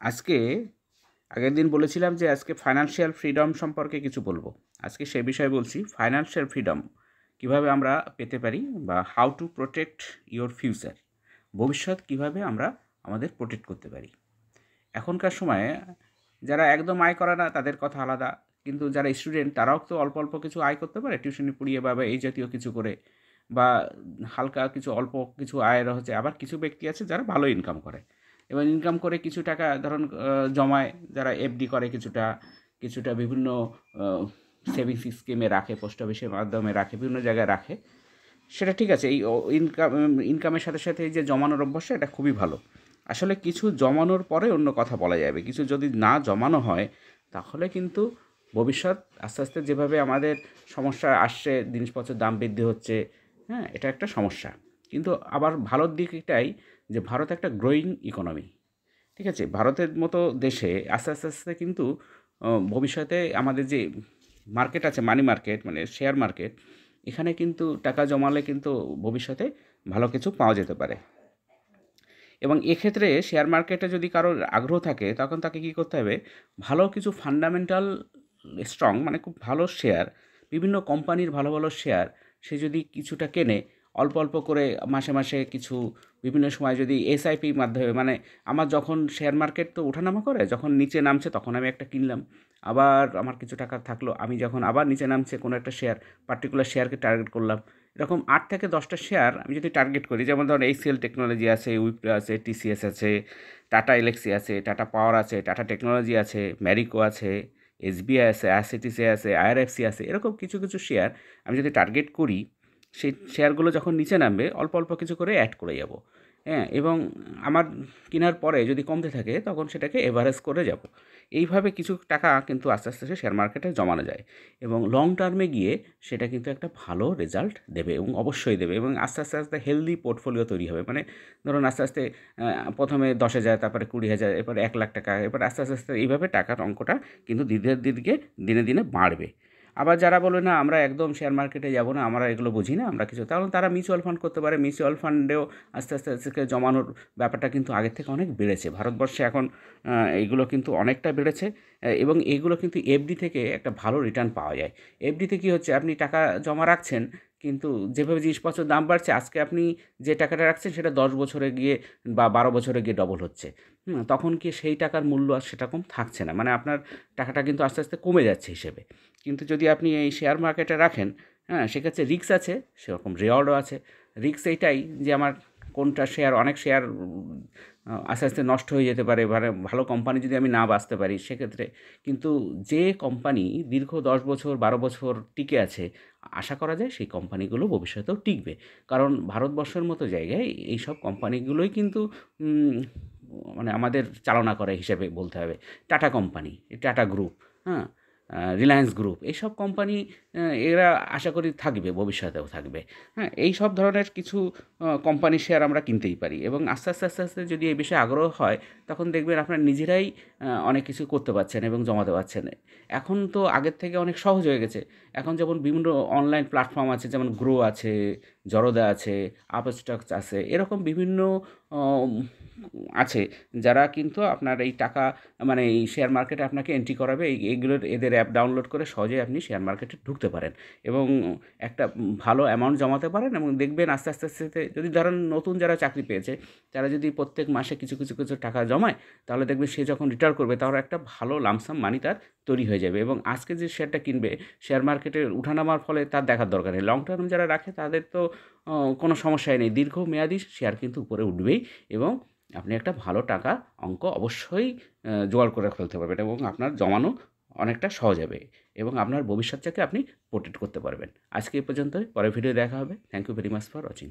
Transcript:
আজকে আগের দিন বলেছিলাম যে আজকে ফাইন্যান্সিয়াল ফ্রিডম সম্পর্কে কিছু বলবো। আজকে সে বিষয়ে বলছি ফাইন্যান্সিয়াল ফ্রিডম কীভাবে আমরা পেতে পারি বা how to protect your future, ভবিষ্যৎ কীভাবে আমরা আমাদের প্রোটেক্ট করতে পারি। এখনকার সময়ে যারা একদম আয় করে না তাদের কথা আলাদা, কিন্তু যারা স্টুডেন্ট তারাও তো অল্প অল্প কিছু আয় করতে পারে টিউশনি পড়িয়ে বা এই জাতীয় কিছু করে, বা হালকা কিছু অল্প কিছু আয়ের হচ্ছে। আবার কিছু ব্যক্তি আছে যারা ভালো ইনকাম করে, এবং ইনকাম করে কিছু টাকা ধরুন জমায়, যারা এফডি করে কিছুটা কিছুটা বিভিন্ন সেভিংস স্কিমে রাখে, পোস্ট অফিসের মাধ্যমে রাখে, বিভিন্ন জায়গায় রাখে। সেটা ঠিক আছে, এই ইনকামের সাথে সাথে এই যে জমানোর অভ্যাসটা এটা খুবই ভালো। আসলে কিছু জমানোর পরে অন্য কথা বলা যাবে, কিছু যদি না জমানো হয় তাহলে কিন্তু ভবিষ্যৎ আস্তে আস্তে যেভাবে আমাদের সমস্যা আসছে, জিনিসপত্রের দাম বৃদ্ধি হচ্ছে, হ্যাঁ, এটা একটা সমস্যা। কিন্তু আবার ভালোর দিক এটাই যে ভারত একটা গ্রোয়িং ইকোনমি, ঠিক আছে। ভারতের মতো দেশে আস্তে আস্তে আস্তে কিন্তু ভবিষ্যতে আমাদের যে মার্কেট আছে, মানি মার্কেট মানে শেয়ার মার্কেট, এখানে কিন্তু টাকা জমালে কিন্তু ভবিষ্যতে ভালো কিছু পাওয়া যেতে পারে। এবং এক্ষেত্রে শেয়ার মার্কেটে যদি কারোর আগ্রহ থাকে তখন তাকে কী করতে হবে, ভালো কিছু ফান্ডামেন্টাল স্ট্রং মানে খুব ভালো শেয়ার, বিভিন্ন কোম্পানির ভালো ভালো শেয়ার সে যদি কিছুটা কেনে অল্প অল্প করে মাসে মাসে কিছু, বিভিন্ন সময় যদি এসআইপি মাধ্যমে, মানে আমার যখন শেয়ার মার্কেট তো ওঠানামা করে, যখন নিচে নামছে তখন আমি একটা কিনলাম, আবার আমার কিছু টাকা থাকলো, আমি যখন আবার নিচে নামছে কোনো একটা শেয়ার, পার্টিকুলার শেয়ারকে টার্গেট করলাম, এরকম 8 থেকে 10টা শেয়ার আমি যদি টার্গেট করি, যেমন ধরুন এইচসিএল টেকনোলজি আছে, উইপ্রো আছে, টিসিএস আছে, টাটা এলএক্সি আছে, টাটা পাওয়ার আছে, টাটা টেকনোলজি আছে, ম্যারিকো আছে, এসবিআই আছে, আইআরসিটিসি আছে, আইআরএফসি আছে, এরকম কিছু কিছু শেয়ার আমি যদি টার্গেট করি, সেই শেয়ারগুলো যখন নিচে নামবে অল্প অল্প কিছু করে অ্যাড করে যাব, হ্যাঁ, এবং আমার কেনার পরে যদি কমতে থাকে তখন সেটাকে এভারেজ করে যাব। এইভাবে কিছু টাকা কিন্তু আস্তে আস্তে শেয়ার মার্কেটে জমানো যায়, এবং লং টার্মে গিয়ে সেটা কিন্তু একটা ভালো রেজাল্ট দেবে, এবং অবশ্যই দেবে, এবং আস্তে আস্তে আস্তে হেলদি পোর্টফোলিও তৈরি হবে। মানে ধরুন আস্তে আস্তে প্রথমে 10,000, তারপরে 20,000, এরপর 1,00,000 টাকা, এরপর আস্তে আস্তে আস্তে এইভাবে টাকার অঙ্কটা কিন্তু ধীরে ধীরে দিনে দিনে বাড়বে। আবার যারা বলে না আমরা একদম শেয়ার মার্কেটে যাব না, আমরা এগুলো বুঝি না, আমরা কিছু, তাহলে তারা মিউচুয়াল ফান্ড করতে পারে। মিউচুয়াল ফান্ডেও আস্তে আস্তে আস্তে জমানোর ব্যাপারটা কিন্তু আগের থেকে অনেক বেড়েছে ভারতবর্ষে এখন, এইগুলো কিন্তু অনেকটা বেড়েছে। এবং এইগুলো কিন্তু এফডি থেকে একটা ভালো রিটার্ন পাওয়া যায়। এফডিতে কী হচ্ছে, আপনি টাকা জমা রাখছেন, কিন্তু যেভাবে জিনিসপত্রের দাম বাড়ছে, আজকে আপনি যে টাকাটা রাখছেন সেটা 10 বছরে গিয়ে বা 12 বছরে গিয়ে ডবল হচ্ছে। তখন কি সেই টাকার মূল্য আর সেরকম থাকছে না, মানে আপনার টাকাটা কিন্তু আস্তে আস্তে কমে যাচ্ছে হিসেবে। কিন্তু যদি আপনি এই শেয়ার মার্কেটে রাখেন, হ্যাঁ, সেক্ষেত্রে রিস্ক আছে, সেরকম রিওয়ার্ডও আছে। রিস্ক এইটাই যে আমার কোনটা শেয়ার, অনেক শেয়ার আস্তে আস্তে নষ্ট হয়ে যেতে পারে, মানে ভালো কোম্পানি যদি আমি না বাঁচতে পারি সেক্ষেত্রে। কিন্তু যে কোম্পানি দীর্ঘ 10 বছর 12 বছর টিকে আছে, আশা করা যায় সেই কোম্পানিগুলো ভবিষ্যতেও টিকবে। কারণ ভারতবর্ষের মতো জায়গায় এইসব কোম্পানিগুলোই কিন্তু মানে আমাদের চালনা করে হিসেবে বলতে হবে। টাটা কোম্পানি, টাটা গ্রুপ, হ্যাঁ, রিলায়েন্স গ্রুপ, এইসব কোম্পানি এরা আশা করি থাকবে, ভবিষ্যতেও থাকবে। হ্যাঁ, এই সব ধরনের কিছু কোম্পানির শেয়ার আমরা কিনতেই পারি, এবং আস্তে আস্তে আস্তে আস্তে যদি এই বিষয়ে আগ্রহ হয় তখন দেখবেন আপনারা নিজেরাই অনেক কিছু করতে পারছেন এবং জমাতে পারছেন। এখন তো আগের থেকে অনেক সহজ হয়ে গেছে। এখন যেমন বিভিন্ন অনলাইন প্ল্যাটফর্ম আছে, যেমন গ্রো আছে, জরোদা আছে, আপস্টক্স আছে, এরকম বিভিন্ন অম আছে যারা কিন্তু আপনার এই টাকা, মানে এই শেয়ার মার্কেটে আপনাকে এন্ট্রি করাবে। এইগুলোর এদের অ্যাপ ডাউনলোড করে সহজেই আপনি শেয়ার মার্কেটে ঢুকতে পারেন, এবং একটা ভালো অ্যামাউন্ট জমাতে পারেন, এবং দেখবেন আস্তে আস্তে আস্তে যদি ধরেন নতুন যারা চাকরি পেয়েছে তারা যদি প্রত্যেক মাসে কিছু কিছু কিছু টাকা জমায়, তাহলে দেখবেন সে যখন রিটায়ার করবে তাহলে একটা ভালো লামসাম মানি তার তৈরি হয়ে যাবে। এবং আজকে যে শেয়ারটা কিনবে, শেয়ার মার্কেটে উঠানামার ফলে তার দেখার দরকার নেই। লং টার্ম যারা রাখে তাদের তো কোনো সমস্যাই নেই, দীর্ঘমেয়াদী শেয়ার কিন্তু উপরে উঠবেই, এবং আপনি একটা ভালো টাকা অঙ্ক অবশ্যই জোগাড় করে ফেলতে পারবেন, এবং আপনার জমানো অনেকটা সহজ হবে, এবং আপনার ভবিষ্যৎটাকে আপনি প্রোটেক্ট করতে পারবেন। আজকে এই পর্যন্তই, পরের ভিডিও দেখা হবে। Thank you very much for watching.